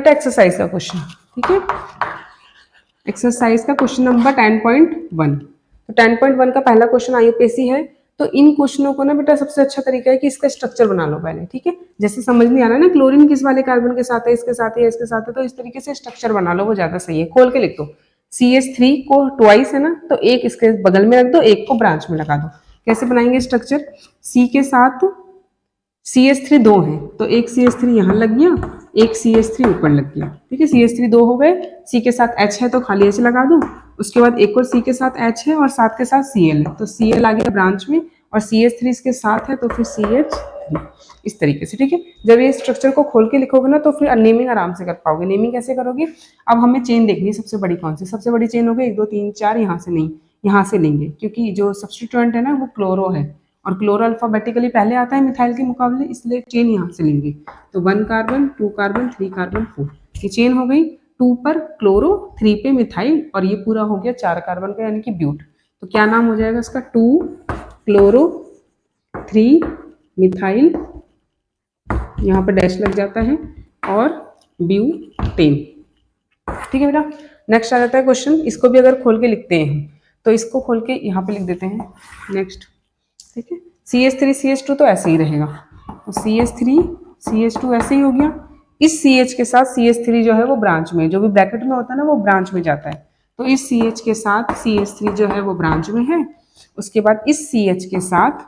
बेटा एक्सरसाइज का क्वेश्चन, ठीक है। एक्सरसाइज का क्वेश्चन नंबर 10.1। तो 10.1 का पहला क्वेश्चन आईयूपीएससी है। तो इन क्वेश्चनों को ना बेटा सबसे अच्छा तरीका है कि इसका स्ट्रक्चर बना लो पहले, ठीक है। जैसे समझ नहीं आ रहा है ना क्लोरीन किस वाले कार्बन के साथ है, इसके साथ है, इसके साथ है, तो इस तरीके से स्ट्रक्चर बना लो, वो ज्यादा सही है। खोल के लिख दो। CH3 को ट्वाइस है ना, तो एक इसके बगल में रख दो, एक को ब्रांच में लगा दो। कैसे बनाएंगे स्ट्रक्चर? C के साथ CH3 दो है, तो एक CH3 यहाँ लग गया, एक CH3 ऊपर लग गया, ठीक है। CH3 दो हो गए, C के साथ H है तो खाली H लगा दो। उसके बाद एक और C के साथ H है और साथ के साथ Cl है, तो Cl आ गया ब्रांच में, और CH3 इसके साथ है तो फिर CH3, इस तरीके से, ठीक है। जब ये स्ट्रक्चर को खोल के लिखोगे ना तो फिर नेमिंग आराम से कर पाओगे। नेमिंग कैसे करोगे? अब हमें चेन देखनी है, सबसे बड़ी कौन सी? सबसे बड़ी चेन हो गई 1 2 3 4, यहाँ से नहीं, यहाँ से लेंगे, क्योंकि जो सब्स्टिट्यूएंट है ना वो क्लोरो है, और क्लोरो अल्फाबेटिकली पहले आता है मिथाइल के मुकाबले, इसलिए चेन यहाँ से लेंगे। तो 1 कार्बन 2 कार्बन 3 कार्बन 4, ये चेन हो गई। 2 पर क्लोरो, 3 पे मिथाइल, और ये पूरा हो गया 4 कार्बन का, यानी कि ब्यूट। तो क्या नाम हो जाएगा इसका? 2 क्लोरो 3 मिथाइल, यहाँ पर डैश लग जाता है, और ब्यूटेन, ठीक है बेटा। नेक्स्ट आ जाता है क्वेश्चन, इसको भी अगर खोल के लिखते हैं तो इसको खोल के यहाँ पे लिख देते हैं नेक्स्ट, ठीक है। CH3 CH2 तो ऐसे ही रहेगा, तो CH3 CH2 ऐसे ही हो गया। इस CH के साथ CH3 जो है वो ब्रांच में, जो भी ब्रैकेट में होता है ना वो ब्रांच में जाता है, तो इस CH के साथ CH3 जो है वो ब्रांच में है। उसके बाद इस CH के साथ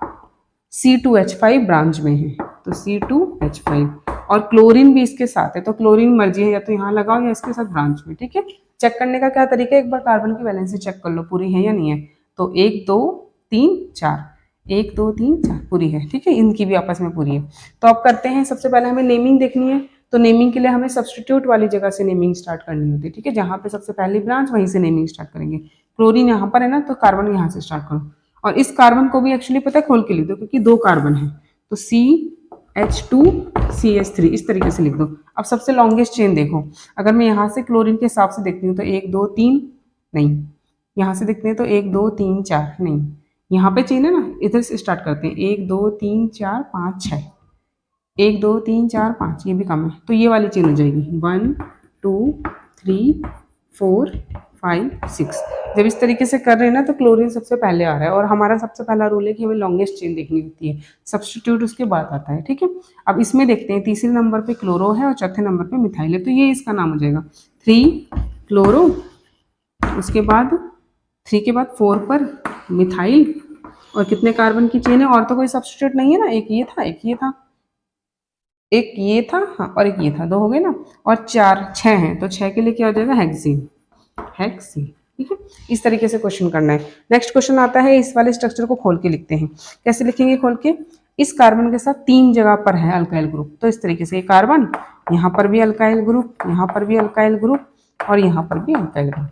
C2H5 ब्रांच में है, तो C2H5, और क्लोरीन भी इसके साथ है, तो क्लोरीन मर्जी है या तो यहाँ लगाओ या इसके साथ ब्रांच में, ठीक है। चेक करने का क्या तरीका है? एक बार कार्बन की वैलेंसी चेक कर लो पूरी है या नहीं है। तो 1 2 3 4, 1 2 3 4 पूरी है, ठीक है। इनकी भी आपस में पूरी है। तो अब करते हैं, सबसे पहले हमें नेमिंग देखनी है। तो नेमिंग के लिए हमें सब्स्टिट्यूट वाली जगह से नेमिंग स्टार्ट करनी होती है, ठीक है। जहाँ पे सबसे पहली ब्रांच वहीं से नेमिंग स्टार्ट करेंगे। क्लोरीन यहाँ पर है ना, तो कार्बन यहाँ से स्टार्ट करो, और इस कार्बन को भी एक्चुअली पता है खोल के लिख दो, क्योंकि 2 कार्बन है, तो CH2 CH3 इस तरीके से लिख दो। अब सबसे लॉन्गेस्ट चेन देखो, अगर मैं यहाँ से क्लोरीन के हिसाब से देखती हूँ तो 1 2 3 नहीं, यहाँ से देखते हैं तो 1 2 3 4 नहीं, यहाँ पे चेन है ना, इधर से स्टार्ट करते हैं 1 2 3 4 5 6, 1 2 3 4 5, ये भी कम है, तो ये वाली चेन हो जाएगी 1 2 3 4 5 6। जब इस तरीके से कर रहे हैं ना तो क्लोरीन सबसे पहले आ रहा है, और हमारा सबसे पहला रूल है कि हमें लॉन्गेस्ट चेन देखनी होती है, सब्स्टिट्यूट उसके बाद आता है, ठीक है। अब इसमें देखते हैं, तीसरे नंबर पे क्लोरो है और चौथे नंबर पे मिथाइल है, तो ये इसका नाम हो जाएगा 3 क्लोरो, उसके बाद 3 के बाद 4 पर मिथाइल, और कितने कार्बन की चेन है? और तो कोई सब्स्टिट्यूट नहीं है ना, एक ये था, एक ये था, एक ये था, हाँ, और एक ये था, 2 हो गए ना, और 4 6 हैं, तो 6 के लिए क्या हो जाएगा? हेक्सीन, हेक्सीन, ठीक है। इस तरीके से क्वेश्चन करना है। नेक्स्ट क्वेश्चन आता है, इस वाले स्ट्रक्चर को खोल के लिखते हैं। कैसे लिखेंगे खोल के? इस कार्बन के साथ 3 जगह पर है अल्काइल ग्रुप, तो इस तरीके से ये कार्बन, यहाँ पर भी अल्काइल ग्रुप, यहाँ पर भी अल्काइल ग्रुप, और यहाँ पर भी अल्काइल ग्रुप।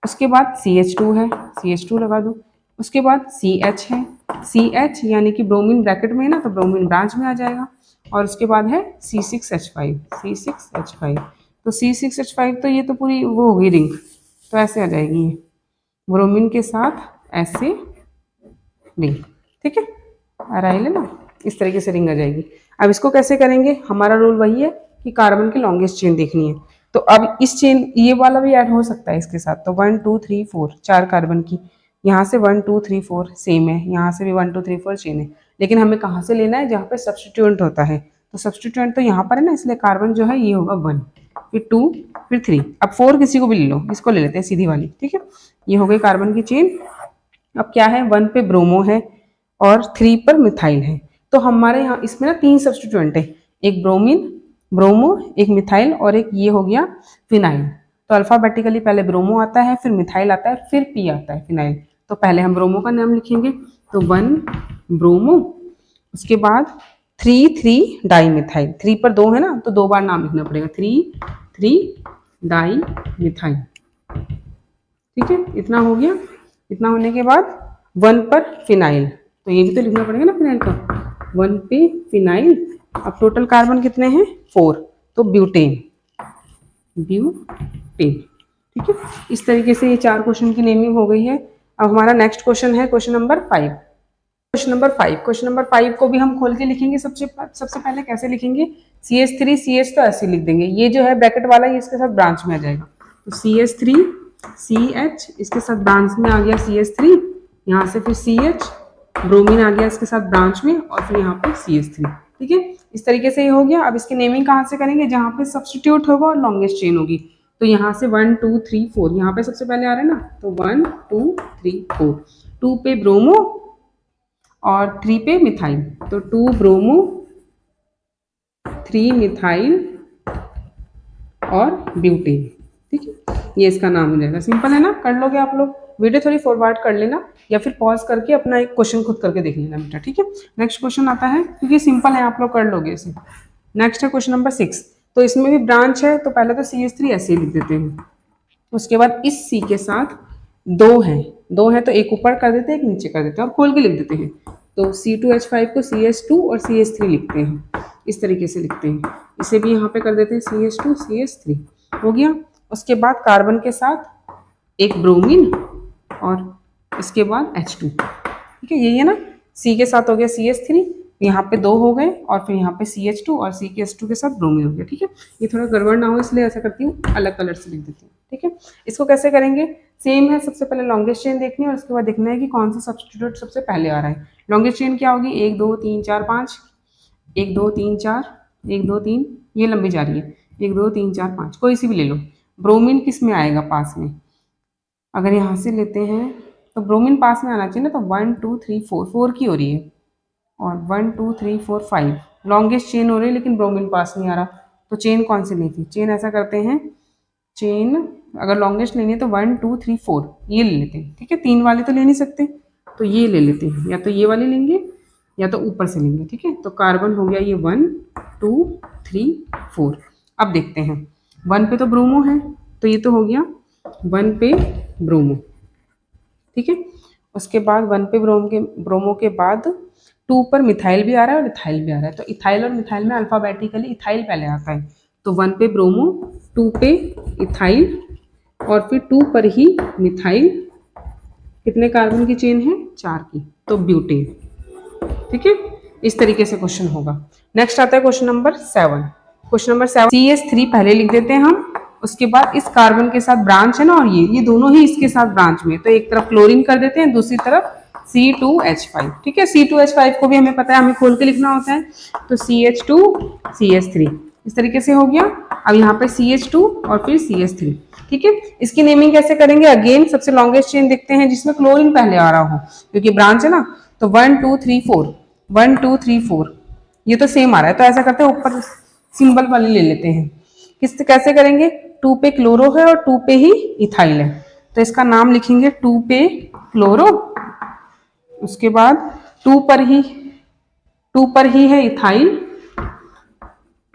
उसके बाद CH2 है, CH2 लगा दो। उसके बाद CH है, CH यानी कि ब्रोमीन ब्रैकेट में है ना, तो ब्रोमीन ब्रांच में आ जाएगा। और उसके बाद है C6H5, C6H5, तो C6H5 तो ये तो पूरी वो हो गई रिंग, तो ऐसे आ जाएगी ये ब्रोमीन के साथ ऐसे रिंग, ठीक है। आराइल है ना, इस तरीके से रिंग आ जाएगी। अब इसको कैसे करेंगे? हमारा रूल वही है कि कार्बन की लॉन्गेस्ट चेन देखनी है, तो अब इस चेन ये वाला भी ऐड हो सकता है इसके साथ, तो 1 2 3 4 4 कार्बन की, यहाँ से 1 2 3 4 सेम है, यहाँ से भी 1 2 3 4 चेन है, लेकिन हमें कहाँ से लेना है? जहाँ पे सब्स्टिट्यूएंट होता है, तो सब्स्टिट्यूएंट तो यहाँ पर है ना, इसलिए कार्बन जो है ये होगा 1, फिर 2, फिर 3, अब 4 किसी को भी ले लो, इसको ले लेते हैं सीधी वाली, ठीक है। ये हो गई कार्बन की चेन। अब क्या है? 1 पे ब्रोमो है और 3 पर मिथाइल है, तो हमारे यहाँ इसमें ना 3 सब्स्टिट्यूएंट है, एक ब्रोमीन, ब्रोमो, एक मिथाइल, और एक ये हो गया फिनाइल। तो अल्फाबेटिकली पहले ब्रोमो आता है, फिर मिथाइल आता है, फिर पी आता है फिनाइल। तो पहले हम ब्रोमो का नाम लिखेंगे, तो 1 ब्रोमो, उसके बाद 3 डाई मिथाइल, 3 पर 2 है ना, तो 2 बार नाम लिखना पड़ेगा, 3 डाई मिथाइल, ठीक है। इतना हो गया। इतना होने के बाद 1 पर फिनाइल, तो ये भी तो लिखना पड़ेगा ना फिनाइल का, 1 पे फिनाइल। अब टोटल कार्बन कितने हैं? 4, तो ब्यूटेन, ब्यूटेन, ठीक है। इस तरीके से ये 4 क्वेश्चन की नेमिंग हो गई है। अब हमारा नेक्स्ट क्वेश्चन है question number 5। Question number 5, question number 5 को भी हम खोल के लिखेंगे। सबसे पहले कैसे लिखेंगे, CH3 CH तो ऐसे लिख देंगे, ये जो है ब्रैकेट वाला ये इसके साथ ब्रांच में आ जाएगा, तो CH3 CH इसके साथ ब्रांच में आ गया CH3, यहाँ से फिर CH ब्रोमीन आ गया इसके साथ ब्रांच में, और फिर यहाँ पे CH3। ठीक है, इस तरीके से ये हो गया। अब इसकी नेमिंग कहाँ से करेंगे, जहाँ पे सब्सटीट्यूट होगा और लॉन्गेस्ट चेन होगी, तो यहाँ से 1 2 3 4 यहाँ पे सबसे पहले आ रहा है ना, तो 1 2 3 4, 2 पे ब्रोमो और 3 पे मिथाइल, तो 2 ब्रोमो 3 मिथाइल और ब्यूटेन। ठीक है, ये इसका नाम हो जाएगा। सिंपल है ना, कर लोगे आप लोग। वीडियो थोड़ी फॉरवर्ड कर लेना या फिर पॉज करके अपना एक क्वेश्चन खुद करके देख लेना बेटा। ठीक है, नेक्स्ट क्वेश्चन आता है, क्योंकि सिंपल है आप लोग कर लोगे इसे। नेक्स्ट है क्वेश्चन नंबर 6, तो इसमें भी ब्रांच है, तो पहले तो CH3 ऐसे ही लिख देते हैं, उसके बाद इस C के साथ दो हैं तो एक ऊपर कर देते हैं एक नीचे कर देते हैं और खोल के लिख देते हैं, तो C2H5 को CH2 और CH3 लिखते हैं, इस तरीके से लिखते हैं। इसे भी यहाँ पे कर देते हैं CH2 CH3, हो गया। उसके बाद कार्बन के साथ एक ब्रोमीन और इसके बाद H2। ठीक है, यही है ना, C के साथ हो गया CH3, यहाँ पे 2 हो गए और फिर यहाँ पे CH2 और CH2 के साथ ब्रोमीन हो गया। ठीक है, ये थोड़ा गड़बड़ ना हो इसलिए ऐसा करती हूँ, अलग कलर से लिख देती हूँ। ठीक है, इसको कैसे करेंगे, सेम है, सबसे पहले लॉन्गेस्ट चेन देखनी है और उसके बाद देखना है कि कौन सा सब्स्टिट्यूट सबसे पहले आ रहा है। लॉन्गेस्ट चेन क्या होगी, 1 2 3 4 5, 1 2 3 4, 1 2 3, ये लंबी जा रही है, 1 2 3 4 5, कोई सी भी ले लो। ब्रोमीन किस में आएगा, पास में, अगर यहाँ से लेते हैं तो ब्रोमीन पास में आना चाहिए ना, तो 1 2 3 4, 4 की हो रही है, और 1 2 3 4 5 लॉन्गेस्ट चेन हो रही है, लेकिन ब्रोमीन पास नहीं आ रहा, तो चेन कौन सी लेती, चेन ऐसा करते हैं, चेन अगर लॉन्गेस्ट लेनी है तो 1 2 3 4 ये ले लेते हैं। ठीक है, 3 वाली तो ले नहीं सकते, तो ये ले लेते हैं, या तो ये वाली लेंगे या तो ऊपर से लेंगे। ठीक है, तो कार्बन हो गया ये 1 2 3 4। अब देखते हैं, 1 पे तो ब्रोमो है, तो ये तो हो गया 1 पे ब्रोमो। ठीक है, उसके बाद 1 पे ब्रोमो के बाद 2 पर मिथाइल भी आ रहा है और इथाइल भी आ रहा है, तो इथाइल और मिथाइल में अल्फाबेटिकली इथाइल पहले आता है, तो 1 पे ब्रोमो 2 पे इथाइल और फिर 2 पर ही मिथाइल, कितने कार्बन की चेन है, 4 की, तो ब्यूटेन। ठीक है, इस तरीके से क्वेश्चन होगा। नेक्स्ट आता है question number 7, question number 7, CH3 पहले लिख देते हैं हम, उसके बाद इस कार्बन के साथ ब्रांच है ना, और ये दोनों ही इसके साथ ब्रांच में, तो एक तरफ क्लोरीन कर देते हैं, दूसरी तरफ C2H5। ठीक है, C2H5 को भी हमें पता है, हमें खोल के लिखना होता है, तो CH2 CH3 इस तरीके से हो गया। अब यहाँ पे CH2 और फिर CH3। ठीक है, इसकी नेमिंग कैसे करेंगे, अगेन सबसे लॉन्गेस्ट चेन देखते हैं जिसमें क्लोरीन पहले आ रहा हो, क्योंकि ब्रांच है ना, तो 1 2 3 4 1 2 3 4 ये तो सेम आ रहा है, तो ऐसा करते हैं ऊपर सिंबल वाले ले लेते हैं। कैसे करेंगे, 2 पे क्लोरो है और 2 पे ही इथाइल है, तो इसका नाम लिखेंगे 2 पे क्लोरो, उसके बाद 2 पर ही है इथाइल,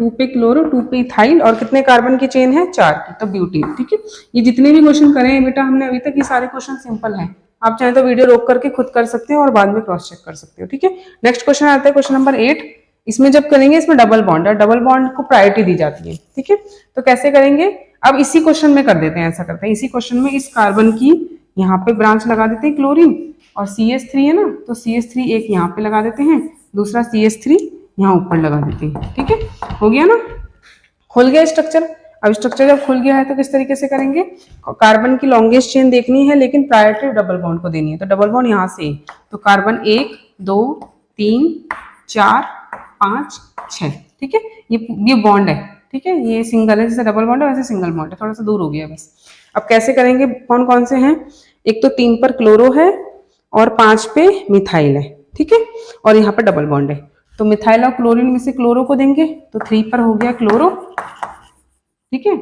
2 पे क्लोरो 2 पे इथाइल, और कितने कार्बन की चेन है, 4 की, तो ब्यूटेन। ठीक है, ये जितने भी क्वेश्चन करे हैं बेटा हमने अभी तक, ये सारे क्वेश्चन सिंपल हैं, आप चाहे तो वीडियो रोक करके खुद कर सकते हो और बाद में क्रॉस चेक कर सकते हो। ठीक है, नेक्स्ट क्वेश्चन आता है क्वेश्चन नंबर 8, इसमें जब करेंगे इसमें डबल बॉन्ड है, डबल बॉन्ड को प्रायोरिटी दी जाती है। ठीक है, तो कैसे करेंगे, अब इसी क्वेश्चन में कर देते हैं, ऐसा करते हैं, इसी क्वेश्चन में इस कार्बन की यहाँ पे ब्रांच लगा देते हैं क्लोरीन, और CH3 है ना, तो CH3 एक यहाँ पे लगा देते हैं, दूसरा CH3 यहाँ ऊपर लगा देते हैं। ठीक है, हो गया ना, खुल गया स्ट्रक्चर। अब स्ट्रक्चर जब खुल गया है तो किस तरीके से करेंगे, कार्बन की लॉन्गेस्ट चेन देखनी है, लेकिन प्रायोरिटी डबल बॉन्ड को देनी है, तो डबल बॉन्ड यहाँ से, तो कार्बन 1 2 3 4 5 6। ठीक है, ये बॉन्ड है। ठीक है, ये सिंगल है, जैसे डबल बॉन्ड है वैसे सिंगल बॉन्ड है, थोड़ा सा दूर हो गया बस। अब कैसे करेंगे, कौन कौन से हैं, एक तो 3 पर क्लोरो है और 5 पे मिथाइल है। ठीक है, और यहाँ पर डबल बॉन्ड है, तो मिथाइल और क्लोरीन में से क्लोरो को देंगे, तो 3 पर हो गया क्लोरो। ठीक है,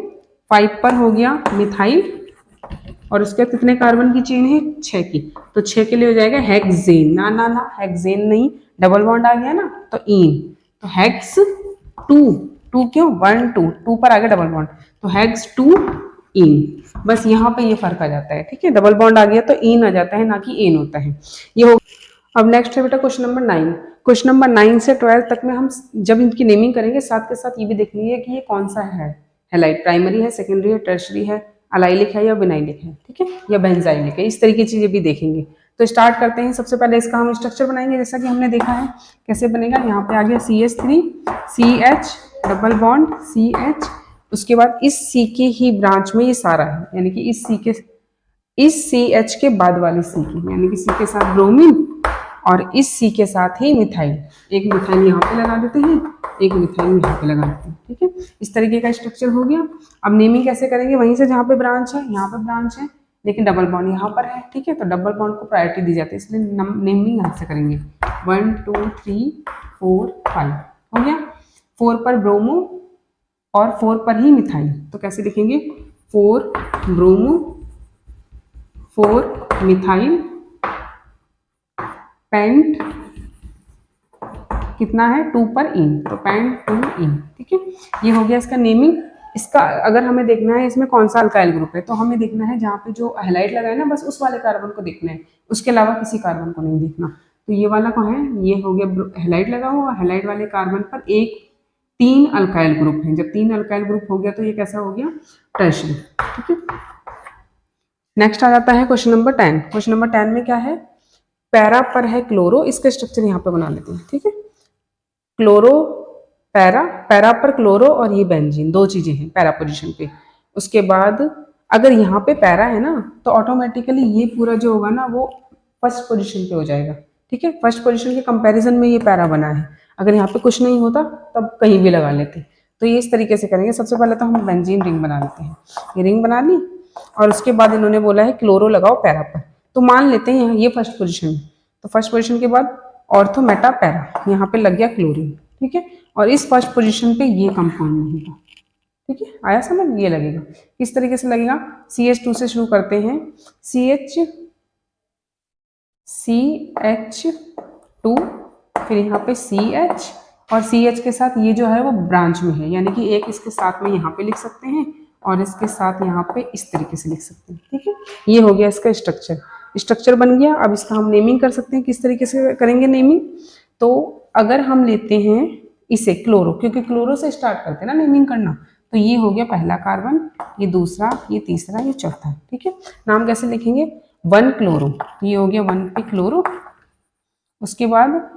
5 पर हो गया मिथाइल, और उसके बाद कितने कार्बन की चेन है, 6 की, तो 6 के लिए हो जाएगा हेक्सेन। ना ना ना, हेक्सेन नहीं, डबल बॉन्ड आ गया ना, तो इन, तो हेक्स 2 क्यों, 1 2 पर आ गया डबल बॉन्ड, तो हेक्स 2 इन, बस यहाँ पे ये फर्क आ जाता है। ठीक है, डबल बॉन्ड आ गया तो इन आ जाता है, ना कि एन होता है, ये हो। अब नेक्स्ट है बेटा क्वेश्चन नंबर 9, क्वेश्चन नंबर 9 से 12 तक में हम जब इनकी नेमिंग करेंगे, साथ के साथ ये भी देखनी है कि ये कौन सा है, हैलाइड प्राइमरी है, सेकेंडरी है, टर्शरी है, अलाइलिक है या विनाइलिक है। ठीक है, या बेंजाइलिक है, इस तरीके की चीजें भी देखेंगे, तो स्टार्ट करते हैं। सबसे पहले इसका हम स्ट्रक्चर बनाएंगे, जैसा कि हमने देखा है कैसे बनेगा। यहाँ पे आ गया CH3 CH double bond CH, उसके बाद इस C के ही ब्रांच में ये सारा है, यानी कि इस CH के बाद वाली C की, यानी कि C के साथ ब्रोमीन और इस C के साथ ही मिथाइल। एक मिथाइल यहाँ पे लगा देते हैं, एक मिथाइल यहाँ पे लगा देते हैं, ठीक है। इस तरीके का स्ट्रक्चर हो गया। अब नेमिंग कैसे करेंगे, वहीं से जहाँ पे ब्रांच है, यहाँ पे ब्रांच है लेकिन डबल बॉन्ड यहाँ पर है, ठीक है। तो डबल बॉन्ड को प्रायोरिटी दी जाती है, इसलिए नेमिंग यहाँ से करेंगे। 1 2 3 4 5 हो गया। 4 पर ब्रोमो और 4 पर ही मिथाइल, तो कैसे लिखेंगे 4 ब्रोमो 4 मिथाइल पेंट कितना है 2 पर इन, तो पेंट 2 इन, ठीक है। ये हो गया इसका नेमिंग। इसका अगर हमें देखना है इसमें कौन सा अल्काइल ग्रुप है, तो हमें देखना है जहाँ पे जो हैलाइड लगा है ना, बस उस वाले कार्बन को देखना है, उसके अलावा किसी कार्बन को नहीं देखना। तो ये वाला कौन है, ये हो गया हैलाइड लगा हुआ। हैलाइड वाले कार्बन पर 3 अल्काइल ग्रुप है। जब 3 अल्काइल ग्रुप हो गया तो ये कैसा हो गया, टर्शियरी, ठीक है। नेक्स्ट आ जाता है क्वेश्चन नंबर 10। क्वेश्चन नंबर 10 में क्या है, पैरा पर है क्लोरो, इसका स्ट्रक्चर यहाँ पे बना लेते हैं, ठीक है। क्लोरो पैरा पर क्लोरो और ये बेंजीन, दो चीजें हैं पैरा पोजीशन पे। उसके बाद अगर यहाँ पे पैरा है ना, तो ऑटोमेटिकली ये पूरा जो होगा ना वो फर्स्ट पोजीशन पे हो जाएगा, ठीक है। फर्स्ट पोजीशन के कंपैरिजन में ये पैरा बना है। अगर यहाँ पे कुछ नहीं होता तब कहीं भी लगा लेते। तो ये इस तरीके से करेंगे। सबसे पहले तो हम बेंजीन रिंग बना लेते हैं। ये रिंग बना ली और उसके बाद इन्होंने बोला है क्लोरो लगाओ पैरा पर, तो मान लेते हैं यहाँ ये फर्स्ट पोजीशन है। तो फर्स्ट पोजीशन के बाद ऑर्थो मेटा पैरा, यहाँ पे लग गया क्लोरीन, ठीक है। और इस फर्स्ट पोजीशन पे ये कंपाउंड लगेगा, ठीक है। आया समझ, ये लगेगा। किस तरीके से लगेगा, CH2 से शुरू करते हैं, CH2, फिर यहाँ पे CH और CH के साथ ये जो है वो ब्रांच में है, यानी कि एक इसके साथ में यहाँ पे लिख सकते हैं और इसके साथ यहाँ पे इस तरीके से लिख सकते हैं, ठीक है। ये हो गया इसका स्ट्रक्चर बन गया। अब इसका हम नेमिंग कर सकते हैं। किस तरीके से करेंगे नेमिंग, तो अगर हम लेते हैं इसे क्लोरो, क्योंकि क्लोरो से स्टार्ट करते हैं ना नेमिंग करना, तो ये हो गया पहला कार्बन, ये दूसरा, ये तीसरा, ये चौथा, ठीक है। नाम कैसे लिखेंगे, 1 क्लोरो, तो ये हो गया 1 पे क्लोरो। उसके बाद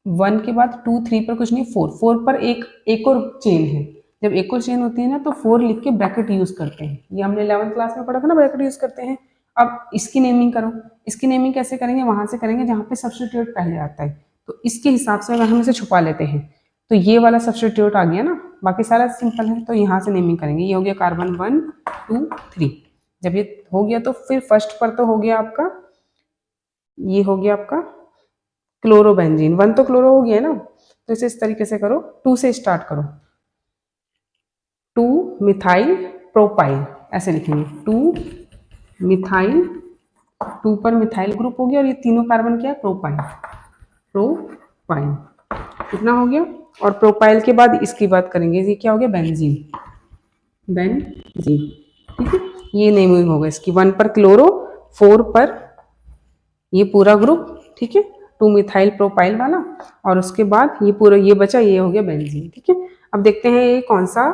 1 के बाद 2 3 पर कुछ नहीं, 4 पर एक और चेन है। जब एक और चेन होती है ना तो 4 लिख के ब्रैकेट यूज करते हैं। ये हमने 11th क्लास में पढ़ा था ना, ब्रैकेट यूज करते हैं। अब इसकी नेमिंग करो। इसकी नेमिंग कैसे करेंगे, वहां से करेंगे जहाँ पे सब्स्टिट्यूट पहले आता है। तो इसके हिसाब से अगर हम इसे छुपा लेते हैं तो ये वाला सब्स्टिट्यूट आ गया ना, बाकी सारा सिंपल है। तो यहाँ से नेमिंग करेंगे। ये हो गया कार्बन 1 2 3। जब ये हो गया तो फिर फर्स्ट पर तो हो गया आपका, ये हो गया आपका क्लोरोबेंजीन। 1 तो क्लोरो हो गया ना, तो इसे इस तरीके से करो, 2 से स्टार्ट करो, 2 मिथाइल प्रोपाइल, ऐसे लिखेंगे 2 मिथाइल, 2 पर मिथाइल ग्रुप हो गया और ये तीनों कार्बन क्या है, प्रोपाइल कितना हो गया। और प्रोपाइल के बाद इसकी बात करेंगे, ये क्या हो गया, बेंजीन, ठीक है। ये नेमिंग होगा इसकी। 1 पर क्लोरो, 4 पर ये पूरा ग्रुप, ठीक है, 2 मिथाइल प्रोपाइल वाला, और उसके बाद ये पूरा ये बचा, ये हो गया बेंजीन, ठीक है। अब देखते हैं ये कौन सा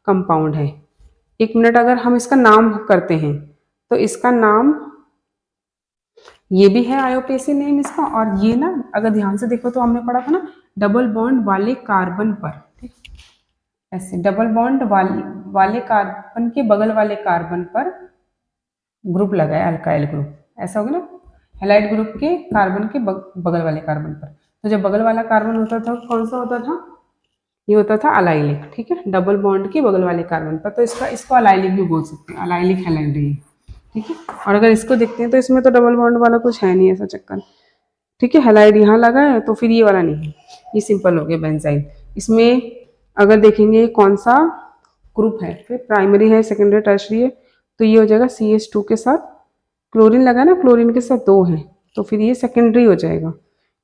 कंपाउंड है। 1 मिनट, अगर हम इसका नाम करते हैं तो इसका नाम, ये भी है आईयूपीएसी नेम इसका। और ये ना अगर ध्यान से देखो तो हमने पढ़ा था ना, डबल बॉन्ड वाले कार्बन पर, ठीक, ऐसे डबल बॉन्ड वाले कार्बन के बगल वाले कार्बन पर ग्रुप लगा है, अल्काइल ग्रुप, ऐसा होगा ना, हैलाइड ग्रुप के कार्बन के बगल वाले कार्बन पर। तो जब बगल वाला कार्बन होता था कौन सा होता था, ये होता था अलाइलिक, ठीक है, डबल बॉन्ड के बगल वाले कार्बन पर। तो इसको अलाइलिक भी बोल सकते हैं, अलाइलिक हैलाइड है, ठीक है। और अगर इसको देखते हैं तो इसमें तो डबल बॉन्ड वाला कुछ है नहीं, ऐसा चक्कर, ठीक है। हैलाइड यहाँ लगा है तो फिर ये वाला नहीं है, ये सिंपल हो गया बेंजाइल। इसमें अगर देखेंगे कौन सा ग्रुप है, फिर प्राइमरी है, सेकेंडरी, टर्शरी है, तो ये हो जाएगा CH2 के साथ क्लोरीन लगा ना, क्लोरीन के साथ 2 है, तो फिर ये सेकेंडरी हो जाएगा।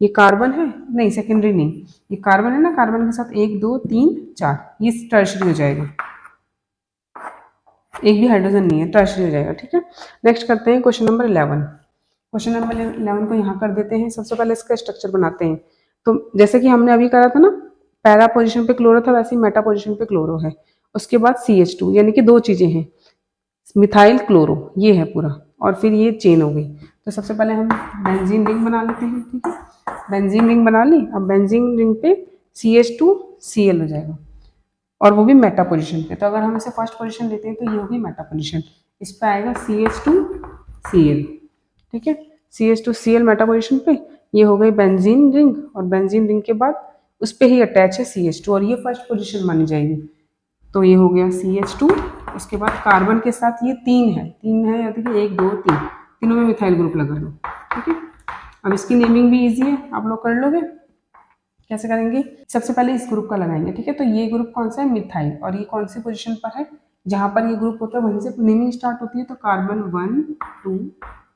ये कार्बन है, नहीं सेकेंडरी नहीं, ये कार्बन है ना, कार्बन के साथ 1 2 3 4, ये टर्शरी हो जाएगा। एक भी हाइड्रोजन नहीं है, टर्शरी हो जाएगा, ठीक है। नेक्स्ट करते हैं क्वेश्चन नंबर 11। क्वेश्चन नंबर 11 को यहाँ कर देते हैं। सबसे पहले इसका स्ट्रक्चर बनाते हैं। तो जैसे कि हमने अभी करा था ना, पैरा पोजीशन पे क्लोरो था, वैसे ही मेटा पोजीशन पे क्लोरो है। उसके बाद CH2, यानी कि 2 चीजें हैं, मिथाइल क्लोरो, ये है पूरा, और फिर ये चेन हो गई। तो सबसे पहले हम बेंजीन रिंग बना लेते हैं, ठीक है। बेंजीन रिंग बना ली। अब बेंजीन रिंग पे CH2Cl हो जाएगा, और वो भी मेटा पोजीशन पे। तो अगर हम इसे फर्स्ट पोजीशन लेते हैं तो ये होगी मेटा पोजीशन, इस पे आएगा CH2Cl, ठीक है। CH2Cl मेटा पोजीशन पे, ये हो गई बेंजीन रिंग, और बेंजीन रिंग के बाद उस पर ही अटैच है CH2, और ये फर्स्ट पोजीशन मानी जाएगी। तो ये हो गया CH2। उसके बाद कार्बन के साथ ये 3 है, या देखिए 1 2 3, तीनों में मिथाइल ग्रुप लगा लो, ठीक है। अब इसकी नेमिंग भी इजी है, आप लोग कर लोगे। कैसे करेंगे? सबसे पहले इस ग्रुप का लगाएंगे, ठीक है। तो ये ग्रुप कौन सा है? मिथाइल, और ये कौन सी पोजीशन पर है? जहां पर ये ग्रुप होता है वहीं से नेमिंग स्टार्ट होती है। तो कार्बन 1 2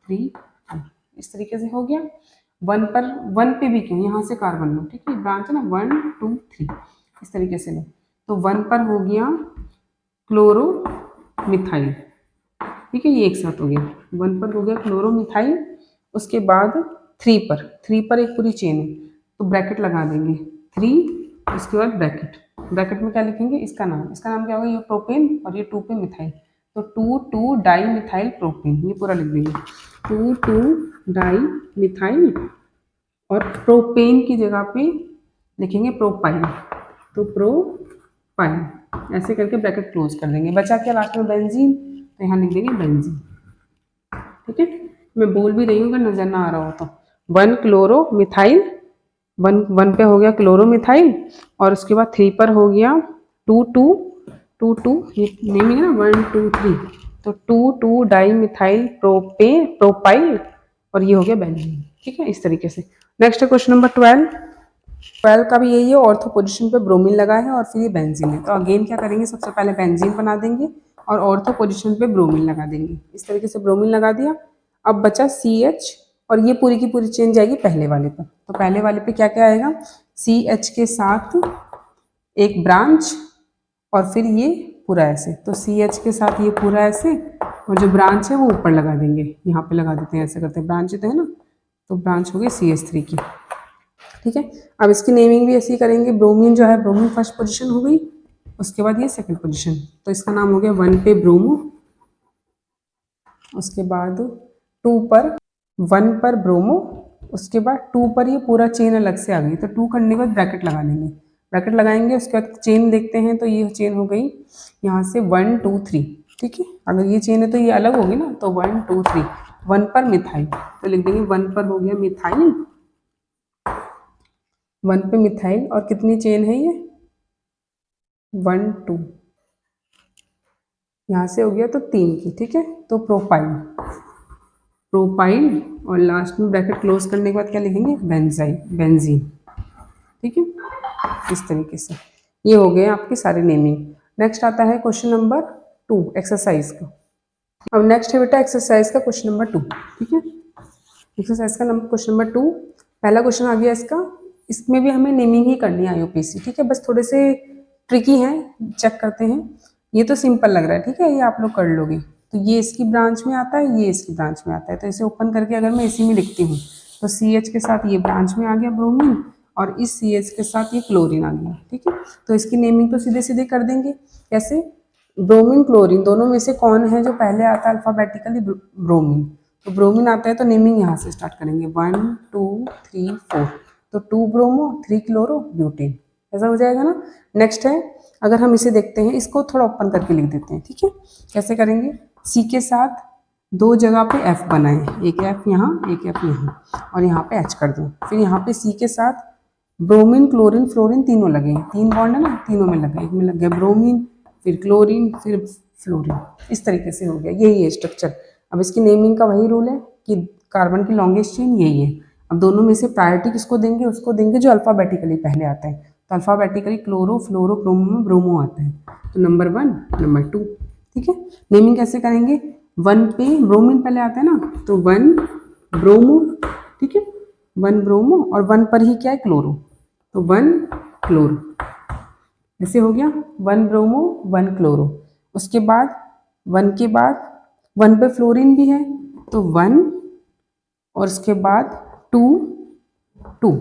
3 इस तरीके से हो गया। 1 पे भी क्यों, यहाँ से कार्बन लो, ठीक है, ब्रांच है ना, 1 2 3 इस तरीके से लो। तो 1 पर हो गया क्लोरोमिथाइल, ठीक है, ये एक साथ हो गया। 1 पर हो गया क्लोरोमिथाइल। उसके बाद 3 पर एक पूरी चेन है, तो ब्रैकेट लगा देंगे 3, उसके बाद ब्रैकेट में क्या लिखेंगे? इसका नाम क्या होगा? ये प्रोपेन, और ये 2 पे मिथाइल, तो 2 डाई मिथाइल प्रोपेन, ये पूरा लिख देंगे 2 डाई मिथाइल, और प्रोपेन की जगह पे लिखेंगे प्रोपाइल, तो प्रोपाइल ऐसे करके ब्रैकेट क्लोज कर देंगे। बचा क्या लास्ट में? बेंजीन, तो यहाँ लिख देंगे बेंजीन, ठीक है। मैं बोल भी रही हूँ अगर नजर ना आ रहा हो तो। 1 क्लोरोमिथाइल, 1 पे हो गया क्लोरोमिथाइल, और उसके बाद 3 पर हो गया 2 ये नेमिंग है ना, 1 2 3, तो 2 डाई मिथाइल प्रोपाइल, और ये हो गया बेंजीन, ठीक है, इस तरीके से। नेक्स्ट है क्वेश्चन नंबर 12 का भी यही है, ऑर्थो पोजीशन पे ब्रोमीन लगा है और फिर ये बेंजीन है। तो अगेन क्या करेंगे? सबसे पहले बेंजीन बना देंगे और ऑर्थो पोजीशन पे ब्रोमीन लगा देंगे। इस तरीके से ब्रोमीन लगा दिया। अब बचा CH, और ये पूरी की पूरी चेन जाएगी पहले वाले पर। तो पहले वाले पे क्या क्या आएगा? CH के साथ एक ब्रांच, और फिर ये पूरा ऐसे, तो CH के साथ ये पूरा ऐसे, और जो ब्रांच है वो ऊपर लगा देंगे, यहाँ पे लगा देते हैं, ऐसे करते हैं, ब्रांच होते हैं ना, तो ब्रांच हो गई CH3 की, ठीक है। अब इसकी नेमिंग भी ऐसे ही करेंगे। ब्रोमीन जो है, ब्रोमीन फर्स्ट पोजीशन हो गई, उसके बाद ये सेकंड पोजीशन, तो इसका नाम हो गया 1 पे ब्रोमो। उसके बाद 1 पर ब्रोमो, उसके बाद 2 पर ये पूरा चेन अलग से आ गई, तो 2 करने के बाद ब्रैकेट लगा लेंगे, ब्रैकेट लगाएंगे। उसके बाद चेन देखते हैं, तो ये चेन हो गई यहाँ से 1 2 3, ठीक है। अगर ये चेन है तो ये अलग होगी ना, तो 1 2 3। 1 पर मिथाइल, तो लिख देंगे 1 पर हो गया मिथाइल, 1 पे मिथाइल, और कितनी चेन है ये? 1 2, यहाँ से हो गया तो 3 की, ठीक है। तो प्रोपाइल, और लास्ट में ब्रैकेट क्लोज करने के बाद क्या लिखेंगे? बेंजीन, ठीक है, इस तरीके से। ये हो गए आपकी सारी नेमिंग। नेक्स्ट आता है क्वेश्चन नंबर 2 एक्सरसाइज का। अब नेक्स्ट है बेटा एक्सरसाइज का क्वेश्चन नंबर 2, ठीक है। एक्सरसाइज का क्वेश्चन नंबर 2, पहला क्वेश्चन आ गया इसका। इसमें भी हमें नेमिंग ही करनी है IUPAC, ठीक है। बस थोड़े से ट्रिकी हैं, चेक करते हैं। ये तो सिंपल लग रहा है, ठीक है, ये आप लोग कर लोगे। तो ये इसकी ब्रांच में आता है, ये इसकी ब्रांच में आता है, तो इसे ओपन करके अगर मैं इसी में लिखती हूँ, तो CH के साथ ये ब्रांच में आ गया ब्रोमीन, और इस CH के साथ ये क्लोरीन आ गया, ठीक है। तो इसकी नेमिंग तो सीधे सीधे कर देंगे। कैसे? ब्रोमीन क्लोरीन दोनों में से कौन है जो पहले आता है अल्फाबेटिकली? ब्रोमीन। तो ब्रोमीन आता है तो नेमिंग यहाँ से स्टार्ट करेंगे, 1 2 3 4, तो 2 ब्रोमो 3 क्लोरो ब्यूटेन, ऐसा हो जाएगा ना। नेक्स्ट है, अगर हम इसे देखते हैं, इसको थोड़ा ओपन करके लिख देते हैं, ठीक है। कैसे करेंगे? C के साथ 2 जगह पे F बनाए, एक F यहाँ, एक F यहाँ, और यहाँ पे H कर दो। फिर यहाँ पे C के साथ ब्रोमीन क्लोरीन फ्लोरीन तीनों लगे, 3 बॉन्ड है ना, तीनों में लगे, एक में लग गया ब्रोमीन, फिर क्लोरीन, फिर फ्लोरीन, इस तरीके से हो गया। यही है स्ट्रक्चर। अब इसकी नेमिंग का वही रूल है कि कार्बन की लॉन्गेस्ट चेन यही है। अब दोनों में से प्रायोरिटी किसको देंगे? उसको देंगे जो अल्फाबेटिकली पहले आता है। तो अल्फाबेटिकली क्लोरो फ्लोरो ब्रोमो में ब्रोमो आता है, तो नंबर 1 नंबर 2, ठीक है। नेमिंग कैसे करेंगे? 1 पे ब्रोमीन पहले आता है ना, तो 1 ब्रोमो, ठीक है, 1 ब्रोमो, और 1 पर ही क्या है? क्लोरो, तो 1 क्लोरो, ऐसे हो गया 1 ब्रोमो 1 क्लोरो। उसके बाद 1 के बाद 1 पे फ्लोरीन भी है, तो 1, और उसके बाद 2 2,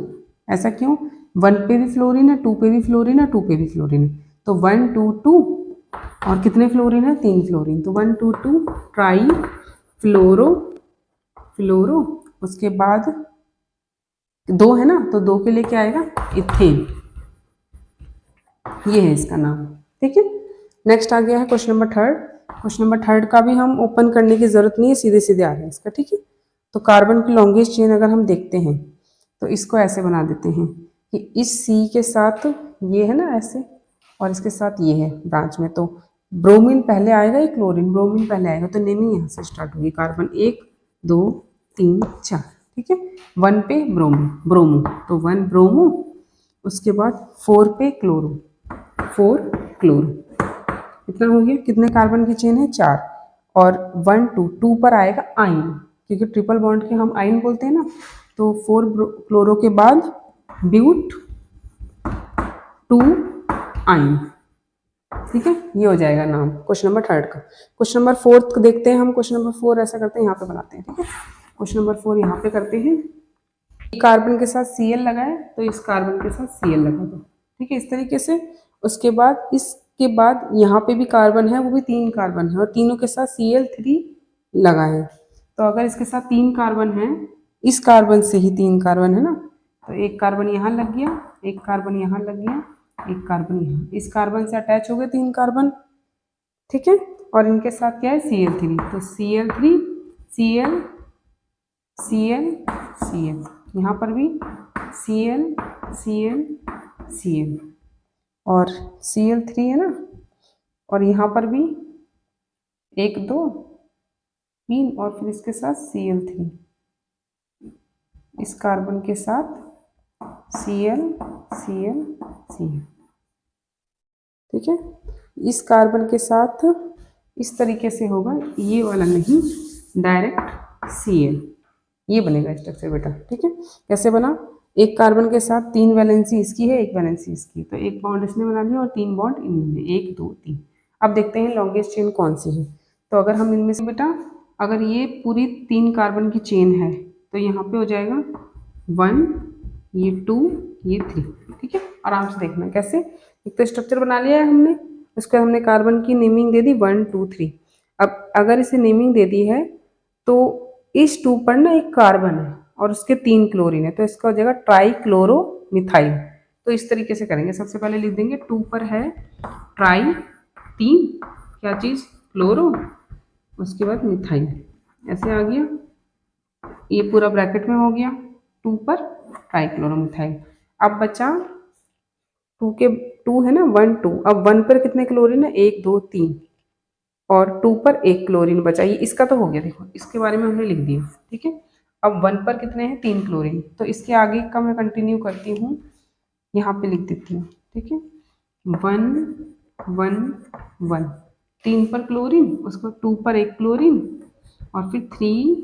ऐसा क्यों? 1 पे भी फ्लोरीन है, 2 पे भी फ्लोरीन है, 2 पे भी फ्लोरीन है, तो 1 2 2, और कितने फ्लोरीन है? 3 फ्लोरीन, तो 1 2 2 ट्राई फ्लोरो फ्लोरो, उसके बाद 2 है ना, तो 2 के लिए क्या आएगा, इथेन। ये है इसका नाम, ठीक है। नेक्स्ट आ गया है question number third. Question number third का भी हम ओपन करने की जरूरत नहीं है, सीधे सीधे आ रहे हैं इसका, ठीक है। तो कार्बन की लॉन्गेस्ट चेन अगर हम देखते हैं तो इसको ऐसे बना देते हैं कि इस सी के साथ ये है ना ऐसे, और इसके साथ ये है ब्रांच में, तो ब्रोमीन पहले आएगा या क्लोरीन, ब्रोमीन पहले आएगा, तो नेमिंग यहाँ से स्टार्ट होगी। कार्बन 1 2 3 4, ठीक है। 1 पे ब्रोमो, तो 1 ब्रोमो, उसके बाद 4 पे क्लोरो, 4 क्लोरो, इतना हो गया। कितने कार्बन की चेन है, 4। और 1 2 पर आएगा आइन, क्योंकि ट्रिपल बॉन्ड के हम आइन बोलते हैं ना, तो 4 क्लोरो के बाद ब्यूट 2 आइन, ठीक है। ये हो जाएगा नाम क्वेश्चन नंबर थर्ड का। क्वेश्चन नंबर फोर्थ देखते हैं हम। क्वेश्चन नंबर 4 ऐसा करते हैं, यहाँ पे बनाते हैं, ठीक है। क्वेश्चन नंबर 4 यहाँ पे करते हैं। कार्बन के साथ Cl लगाए तो इस कार्बन के साथ Cl लगा दो, ठीक है, इस तरीके से। उसके बाद इसके बाद यहाँ पे भी कार्बन है, वो भी 3 कार्बन है, और तीनों के साथ Cl3 लगाए। तो अगर इसके साथ 3 कार्बन है, इस कार्बन से ही 3 कार्बन है ना, तो एक कार्बन यहाँ लग गया, एक कार्बन यहाँ लग गया, एक कार्बन यहाँ, इस कार्बन से अटैच हो गए 3 कार्बन, ठीक है। और इनके साथ क्या है, Cl3, तो Cl3 Cl Cl Cl, यहाँ पर भी Cl Cl Cl, और Cl3 है ना, और यहाँ पर भी 1 2 3, और फिर इसके साथ Cl3, इस कार्बन के साथ Cl Cl Cl, ठीक है। इस कार्बन के साथ इस तरीके से होगा, ये वाला नहीं, डायरेक्ट Cl, ये बनेगा स्ट्रक्चर बेटा, ठीक है। कैसे बना, एक कार्बन के साथ 3 वैलेंसी इसकी है, 1 वैलेंसी इसकी, तो 1 बॉन्ड इसने बना लिया और 3 बॉन्ड इनमें, 1 2 3। अब देखते हैं लॉन्गेस्ट चेन कौन सी है। तो अगर हम इनमें से बेटा, अगर ये पूरी 3 कार्बन की चेन है, तो यहाँ पे हो जाएगा 1, ये 2, ये 3, ठीक है। आराम से देखना कैसे। एक तो स्ट्रक्चर बना लिया है हमने, उसके हमने कार्बन की नेमिंग दे दी 1 2 3। अब अगर इसे नेमिंग दे दी है, तो इस 2 पर ना एक कार्बन है और उसके 3 क्लोरीन है, तो इसका हो जाएगा ट्राई क्लोरो मिथाइल। तो इस तरीके से करेंगे, सबसे पहले लिख देंगे 2 पर है ट्राई, 3 क्या चीज़, क्लोरो, उसके बाद मिथाइल, ऐसे आ गया, ये पूरा ब्रैकेट में हो गया, 2 पर ट्राई क्लोरो मिथाइल। अब बचा 2 है ना, 1 2, अब 1 पर कितने क्लोरीन है, 1 2 3, और 2 पर 1 क्लोरीन बचा, ये इसका तो हो गया, देखो इसके बारे में हमने लिख दिया, ठीक है। अब 1 पर कितने हैं, 3 क्लोरीन, तो इसके आगे का मैं कंटिन्यू करती हूँ, यहाँ पे लिख देती हूँ, ठीक है। 1 1 1, 3 पर क्लोरीन, उसको 2 पर 1 क्लोरीन, और फिर 3